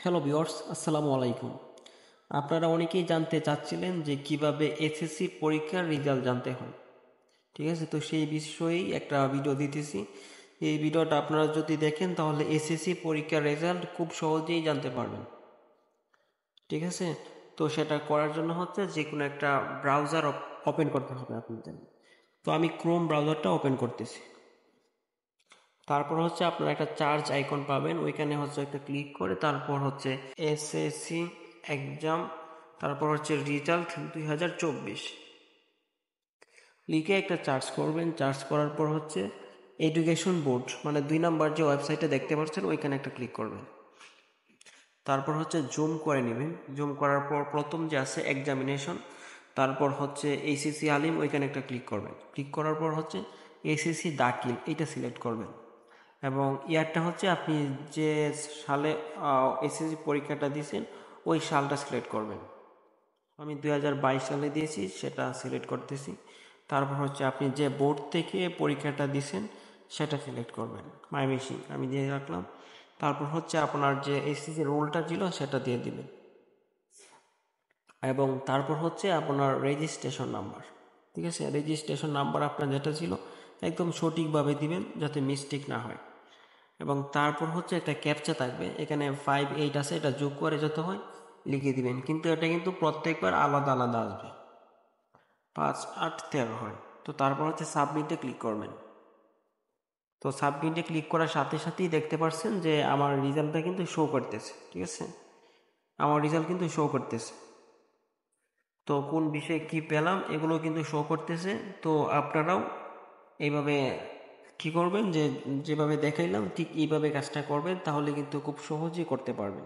Hello viewers, আসসালামু আলাইকুম। আপনারা অনেকেই জানতে চাচ্ছিলেন যে কিভাবে এসএসসি পরীক্ষার রেজাল্ট জানতে হয়। ঠিক আছে, তো সেই বিষয়েই একটা ভিডিও দিতেছি। এই ভিডিওটা আপনারা যদি দেখেন তাহলে এসএসসি পরীক্ষার রেজাল্ট খুব সহজেই জানতে পারবেন। ঠিক আছে, তো সেটা করার জন্য হচ্ছে যে কোনো একটা ব্রাউজার ওপেন করতে হবে আপনাদের। তো আমি ক্রোম ব্রাউজারটা ওপেন করতেছি। তারপর হচ্ছে আপনারা একটা চার্জ আইকন পাবেন, ওইখানে হচ্ছে একটা ক্লিক করে তারপর হচ্ছে এসএসসি এক্সাম, তারপর হচ্ছে রেজাল্ট 2024 লিখে একটা চার্জ করবেন। চার্জ করার পর হচ্ছে এডুকেশন বোর্ড মানে 2 নাম্বার যে ওয়েবসাইটে দেখতে পাচ্ছেন ওইখানে একটা ক্লিক করবেন। তারপর হচ্ছে জুম করে নেবেন। জুম করার পর প্রথম যে আছে এক্সামিনেশন, তারপর হচ্ছে এইচএসসি আলিম, ওইখানে একটা ক্লিক করবেন। ক্লিক করার পর হচ্ছে এসএসসি দাখিল এইটা সিলেক্ট করবেন এবং ইয়ারটা হচ্ছে আপনি যে সালে এসএসসি পরীক্ষাটা দিয়েছেন ওই সালটা সিলেক্ট করবেন। আমি 2022 সালে দিয়েছি, সেটা সিলেক্ট করতেছি। তারপর হচ্ছে আপনি যে বোর্ড থেকে পরীক্ষাটা দিয়েছেন সেটা সিলেক্ট করবেন। ময়মনসিংহ আমি দিয়ে রাখলাম। তারপর হচ্ছে আপনার যে এসএসসি রোলটা ছিল সেটা দিয়ে দিবেন এবং তারপর হচ্ছে আপনার রেজিস্ট্রেশন নাম্বার। ঠিক আছে, রেজিস্ট্রেশন নাম্বার আপনার যেটা ছিল একদম সঠিকভাবে দিবেন যাতে মিস্টেক না হয়। এবং তারপর হচ্ছে একটা ক্যাপচা থাকবে, এখানে 58 আছে, এটা যোগ করে যত হয় লিখে দিবেন, কিন্তু এটা কিন্তু প্রত্যেকবার আলাদা আলাদা আসবে। 5, 8, 13 হয়। তো তারপর হচ্ছে সাবমিটে ক্লিক করবেন। তো সাবমিটে ক্লিক করার সাথে সাথেই দেখতে পাচ্ছেন যে আমার রেজাল্টটা কিন্তু শো করতেছে। ঠিক আছে, আমার রেজাল্ট কিন্তু শো করতেছে। তো কোন বিষয়ে কি পেলাম এগুলো কিন্তু শো করতেছে। তো আপনারাও এইভাবে কি করবেন, যে যেভাবে দেখাইলাম ঠিক এইভাবে কাজটা করবেন, তাহলে কিন্তু খুব সহজেই করতে পারবেন।